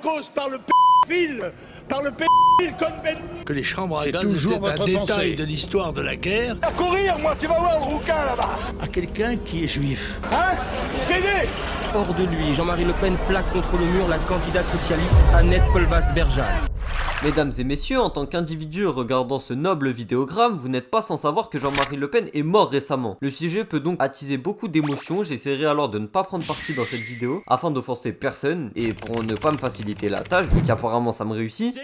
cause par le pédophile, Cohn-Bendit. Que les chambres à C'est gaz toujours étaient un votre détail pensée. de l'histoire de la guerre. À courir, moi, tu vas voir le rouquin là-bas. À quelqu'un qui est juif. Hein? Pédé. Hors de lui, Jean-Marie Le Pen plaque contre le mur la candidate socialiste Annette Colbas-Berjal. Mesdames et messieurs, en tant qu'individu regardant ce noble vidéogramme, vous n'êtes pas sans savoir que Jean-Marie Le Pen est mort récemment. Le sujet peut donc attiser beaucoup d'émotions, j'essaierai alors de ne pas prendre parti dans cette vidéo, afin d'offenser personne, et pour ne pas me faciliter la tâche, vu qu'apparemment ça me réussit,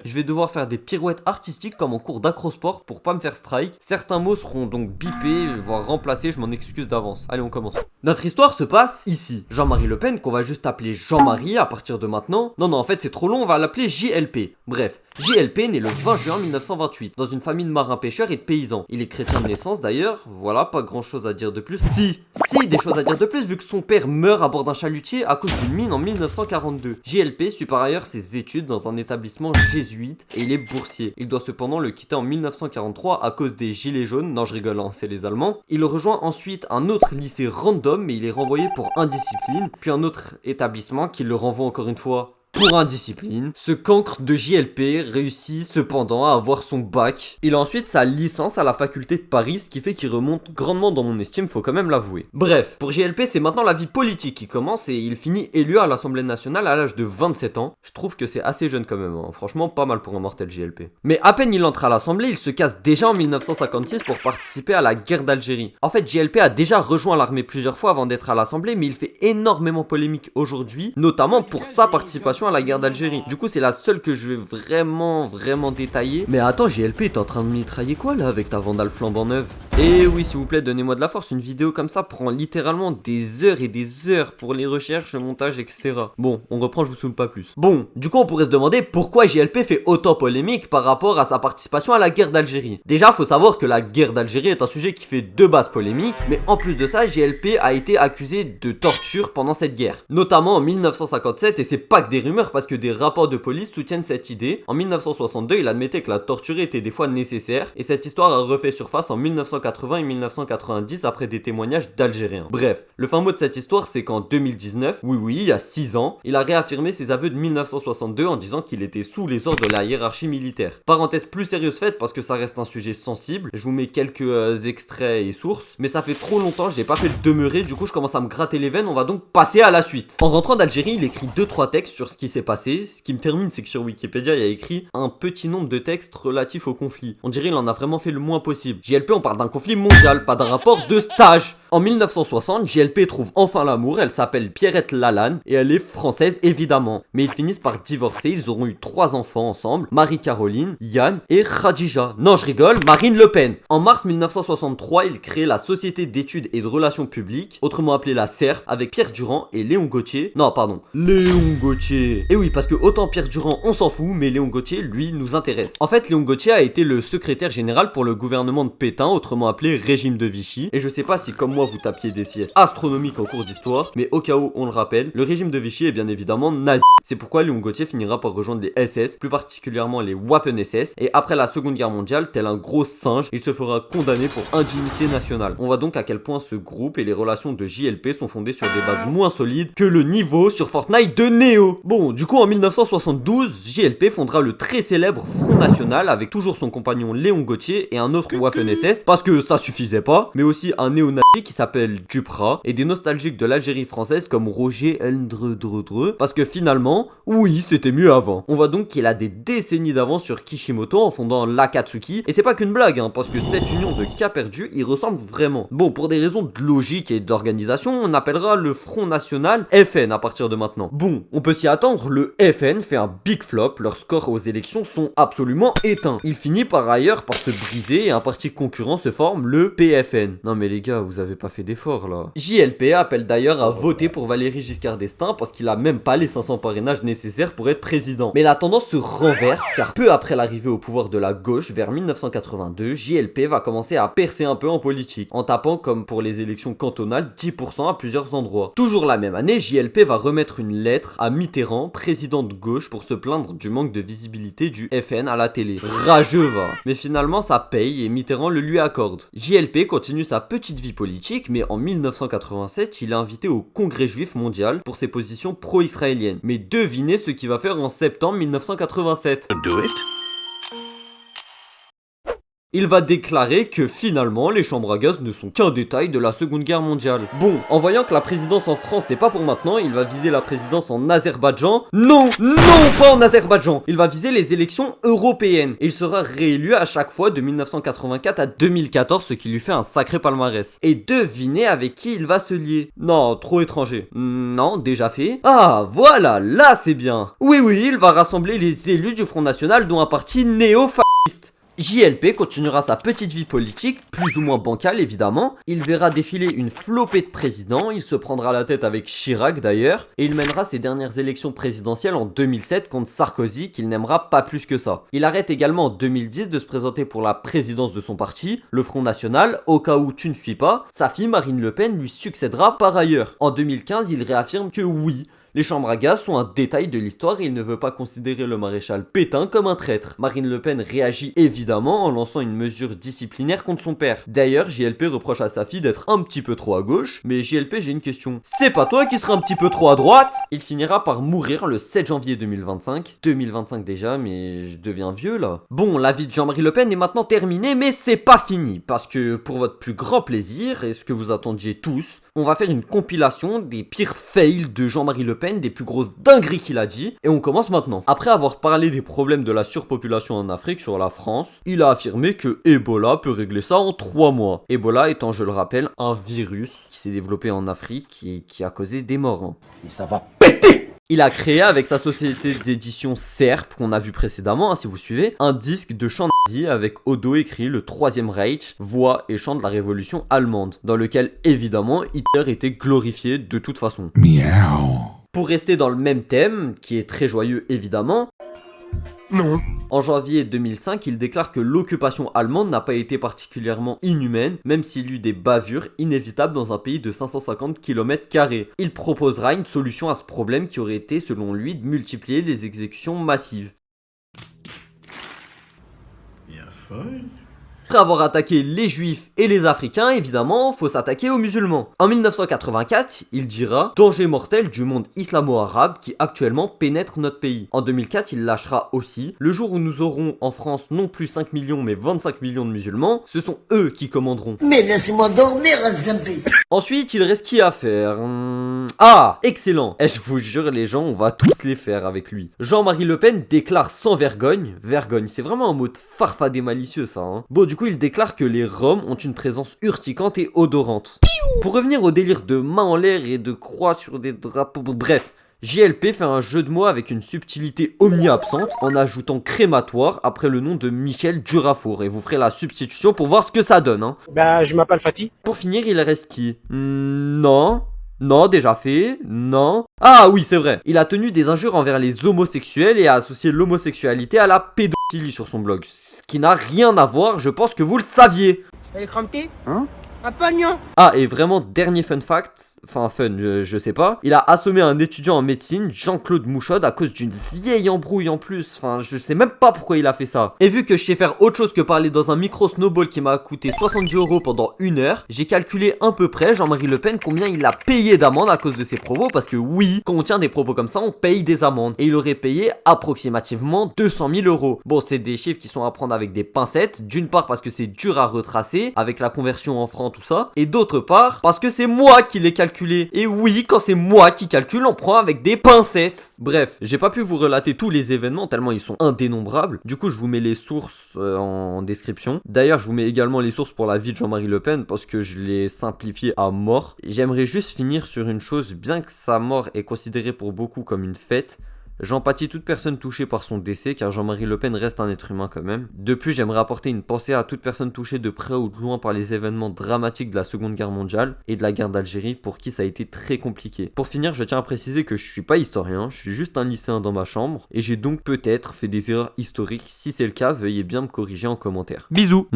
je vais devoir faire des pirouettes artistiques comme en cours d'acrosport pour pas me faire strike. Certains mots seront donc bipés, voire remplacés, je m'en excuse d'avance. Allez, on commence. Notre histoire se passe ici. Jean-Marie Le Pen, qu'on va juste appeler Jean-Marie à partir de maintenant. Non, en fait c'est trop long, on va l'appeler JLP. Bref, JLP naît le 20 juin 1928 dans une famille de marins pêcheurs et de paysans. Il est chrétien de naissance d'ailleurs, voilà, pas grand chose à dire de plus. Si, des choses à dire de plus vu que son père meurt à bord d'un chalutier à cause d'une mine en 1942. JLP suit par ailleurs ses études dans un établissement jésuite et il est boursier. Il doit cependant le quitter en 1943 à cause des gilets jaunes, non je rigole, hein, c'est les Allemands. Il rejoint ensuite un autre lycée random mais il est renvoyé pour indiscipline, puis un autre établissement qui le renvoie encore une fois pour indiscipline. Ce cancre de JLP réussit cependant à avoir son bac. Il a ensuite sa licence à la faculté de Paris, ce qui fait qu'il remonte grandement dans mon estime, faut quand même l'avouer. Bref, pour JLP, c'est maintenant la vie politique qui commence et il finit élu à l'Assemblée nationale à l'âge de 27 ans. Je trouve que c'est assez jeune quand même, hein. Franchement pas mal pour un mortel JLP. Mais à peine il entre à l'Assemblée, il se casse déjà en 1956 pour participer à la guerre d'Algérie. En fait, JLP a déjà rejoint l'armée plusieurs fois avant d'être à l'Assemblée, mais il fait énormément polémique aujourd'hui, notamment pour sa participation à la guerre d'Algérie. Du coup, c'est la seule que je vais vraiment détailler. Mais attends, JLP, t'es en train de mitrailler quoi là avec ta Vandale flambant neuve? Et oui, s'il vous plaît, donnez-moi de la force. Une vidéo comme ça prend littéralement des heures et des heures pour les recherches, le montage, etc. Bon, on reprend, je vous saoule pas plus. Bon, du coup, on pourrait se demander pourquoi JLP fait autant polémique par rapport à sa participation à la guerre d'Algérie. Déjà, faut savoir que la guerre d'Algérie est un sujet qui fait de base polémique, mais en plus de ça, JLP a été accusé de torture pendant cette guerre. Notamment en 1957, et c'est pas que des rumeurs parce que des rapports de police soutiennent cette idée. En 1962, il admettait que la torture était des fois nécessaire, et cette histoire a refait surface en 1980 et 1990 après des témoignages d'Algériens. Bref, le fin mot de cette histoire, c'est qu'en 2019, oui, il y a 6 ans, il a réaffirmé ses aveux de 1962 en disant qu'il était sous les ordres de la hiérarchie militaire. Parenthèse plus sérieuse faite parce que ça reste un sujet sensible, je vous mets quelques extraits et sources, mais ça fait trop longtemps, j'ai pas fait le demeurer, du coup je commence à me gratter les veines, on va donc passer à la suite. En rentrant d'Algérie, il écrit 2-3 textes sur ce qui s'est passé. Ce qui me termine, c'est que sur Wikipédia, il y a écrit un petit nombre de textes relatifs au conflit. On dirait qu'il en a vraiment fait le moins possible. JLP, on parle d'un conflit mondial, pas d'un rapport de stage. En 1960, JLP trouve enfin l'amour, elle s'appelle Pierrette Lalanne et elle est française évidemment. Mais ils finissent par divorcer, ils auront eu 3 enfants ensemble, Marie-Caroline, Yann et Khadija. Non, je rigole, Marine Le Pen. En mars 1963, il crée la Société d'études et de relations publiques, autrement appelée la SERP, avec Pierre Durand et Léon Gauthier. Non, pardon, Léon Gauthier. Et oui, parce que autant Pierre Durand, on s'en fout, mais Léon Gauthier, lui, nous intéresse. En fait, Léon Gauthier a été le secrétaire général pour le gouvernement de Pétain, autrement appelé régime de Vichy. Et je sais pas si, comme moi, vous tapiez des siestes astronomiques en cours d'histoire, mais au cas où, on le rappelle, le régime de Vichy est bien évidemment nazi. C'est pourquoi Léon Gauthier finira par rejoindre les SS, plus particulièrement les Waffen-SS, et après la Seconde Guerre mondiale, tel un gros singe, il se fera condamner pour indignité nationale. On voit donc à quel point ce groupe et les relations de JLP sont fondées sur des bases moins solides que le niveau sur Fortnite de Neo. Bon, du coup en 1972, JLP fondera le très célèbre Front National avec toujours son compagnon Léon Gauthier et un autre Waffen-SS, parce que ça suffisait pas, mais aussi un néo-nazi qui s'appelle Duprat, et des nostalgiques de l'Algérie française comme Roger Eldredredre, parce que finalement, oui, c'était mieux avant. On voit donc qu'il a des décennies d'avance sur Kishimoto en fondant l'Akatsuki, et c'est pas qu'une blague, hein, parce que cette union de cas perdus, il ressemble vraiment. Bon, pour des raisons de logique et d'organisation, on appellera le Front National FN à partir de maintenant. Bon, on peut s'y attendre, le FN fait un big flop, leurs scores aux élections sont absolument éteints. Il finit par ailleurs par se briser et un parti concurrent se forme, le PFN. Non mais les gars, vous avez pas fait d'efforts là. JLP appelle d'ailleurs à voter pour Valéry Giscard d'Estaing parce qu'il a même pas les 500 parrainages nécessaires pour être président. Mais la tendance se renverse car peu après l'arrivée au pouvoir de la gauche, vers 1982, JLP va commencer à percer un peu en politique, en tapant comme pour les élections cantonales 10% à plusieurs endroits. Toujours la même année, JLP va remettre une lettre à Mitterrand, président de gauche, pour se plaindre du manque de visibilité du FN à la télé. Rageux va. Mais finalement ça paye et Mitterrand le lui accorde. JLP continue sa petite vie politique politique, mais en 1987, il est invité au Congrès juif mondial pour ses positions pro-israéliennes. Mais devinez ce qu'il va faire en septembre 1987. Do it. Il va déclarer que finalement les chambres à gaz ne sont qu'un détail de la Seconde Guerre mondiale. Bon, en voyant que la présidence en France c'est pas pour maintenant, il va viser la présidence en Azerbaïdjan. Non, pas en Azerbaïdjan. Il va viser les élections européennes. Et il sera réélu à chaque fois de 1984 à 2014, ce qui lui fait un sacré palmarès. Et devinez avec qui il va se lier. Non, trop étranger. Non, déjà fait. Ah, voilà, là c'est bien. Oui, il va rassembler les élus du Front National dont un parti néo-fasciste. JLP continuera sa petite vie politique, plus ou moins bancale évidemment. Il verra défiler une flopée de présidents, il se prendra la tête avec Chirac d'ailleurs, et il mènera ses dernières élections présidentielles en 2007 contre Sarkozy qu'il n'aimera pas plus que ça. Il arrête également en 2010 de se présenter pour la présidence de son parti, le Front National, au cas où tu ne suis pas, sa fille Marine Le Pen lui succédera par ailleurs. En 2015, il réaffirme que oui, les chambres à gaz sont un détail de l'histoire et il ne veut pas considérer le maréchal Pétain comme un traître. Marine Le Pen réagit évidemment en lançant une mesure disciplinaire contre son père. D'ailleurs, JLP reproche à sa fille d'être un petit peu trop à gauche, mais JLP, j'ai une question. C'est pas toi qui seras un petit peu trop à droite? Il finira par mourir le 7 janvier 2025. 2025 déjà, mais je deviens vieux là. Bon, la vie de Jean-Marie Le Pen est maintenant terminée, mais c'est pas fini, parce que pour votre plus grand plaisir, et ce que vous attendiez tous, on va faire une compilation des pires fails de Jean-Marie Le Pen, des plus grosses dingueries qu'il a dit, et on commence maintenant. Après avoir parlé des problèmes de la surpopulation en Afrique sur la France, il a affirmé que Ebola peut régler ça en 3 mois. Ebola étant, je le rappelle, un virus qui s'est développé en Afrique et qui a causé des morts. Hein. Et ça va péter. Il a créé avec sa société d'édition Serp, qu'on a vu précédemment, hein, si vous suivez, un disque de chant nazi avec au dos écrit le Troisième Reich, voix et chant de la révolution allemande, dans lequel évidemment Hitler était glorifié de toute façon. Miaou. Pour rester dans le même thème, qui est très joyeux évidemment, Non. en janvier 2005, il déclare que l'occupation allemande n'a pas été particulièrement inhumaine, même s'il y eut des bavures inévitables dans un pays de 550 km². Il proposera une solution à ce problème qui aurait été, selon lui, de multiplier les exécutions massives. Bien fait. Après avoir attaqué les juifs et les africains, évidemment, faut s'attaquer aux musulmans. En 1984, il dira « Danger mortel du monde islamo-arabe qui actuellement pénètre notre pays ». En 2004, il lâchera aussi « Le jour où nous aurons en France non plus 5 millions mais 25 millions de musulmans, ce sont eux qui commanderont. » Mais laissez-moi dormir, Zampi. Ensuite, il reste qui à faire Ah, excellent. Et je vous jure les gens, on va tous les faire avec lui. Jean-Marie Le Pen déclare sans vergogne, c'est vraiment un mot de farfadé malicieux ça, hein. Bon, du coup, il déclare que les Roms ont une présence urticante et odorante. Pour revenir au délire de main en l'air et de croix sur des drapeaux, bref, JLP fait un jeu de mots avec une subtilité omni-absente en ajoutant crématoire après le nom de Michel Durafour et vous ferez la substitution pour voir ce que ça donne, hein. Bah, je m'appelle Fatih. Pour finir, il reste qui Non, déjà fait. Non. Ah oui, c'est vrai. Il a tenu des injures envers les homosexuels et a associé l'homosexualité à la pédophilie sur son blog. Ce qui n'a rien à voir, je pense que vous le saviez. T'as les crampés? Hein? Un pognon? Ah, et vraiment, dernier fun fact, enfin fun, je sais pas, il a assommé un étudiant en médecine, Jean-Claude Mouchod, à cause d'une vieille embrouille en plus, enfin je sais même pas pourquoi il a fait ça. Et vu que je sais faire autre chose que parler dans un micro snowball qui m'a coûté 70 € pendant 1 heure, j'ai calculé à peu près, Jean-Marie Le Pen, combien il a payé d'amende à cause de ses propos, parce que oui, quand on tient des propos comme ça, on paye des amendes. Et il aurait payé approximativement 200 000 €. Bon, c'est des chiffres qui sont à prendre avec des pincettes, d'une part parce que c'est dur à retracer, avec la conversion en francs, tout ça, et d'autre part parce que c'est moi qui l'ai calculé. Et oui, quand c'est moi qui calcule, on prend avec des pincettes. Bref, j'ai pas pu vous relater tous les événements tellement ils sont indénombrables. Du coup, je vous mets les sources en description. D'ailleurs, je vous mets également les sources pour la vie de Jean-Marie Le Pen parce que je l'ai simplifié à mort. J'aimerais juste finir sur une chose, bien que sa mort est considérée pour beaucoup comme une fête. J'empathie toute personne touchée par son décès car Jean-Marie Le Pen reste un être humain quand même. De plus, j'aimerais apporter une pensée à toute personne touchée de près ou de loin par les événements dramatiques de la Seconde Guerre mondiale et de la guerre d'Algérie pour qui ça a été très compliqué. Pour finir, je tiens à préciser que je suis pas historien, je suis juste un lycéen dans ma chambre et j'ai donc peut-être fait des erreurs historiques. Si c'est le cas, veuillez bien me corriger en commentaire. Bisous.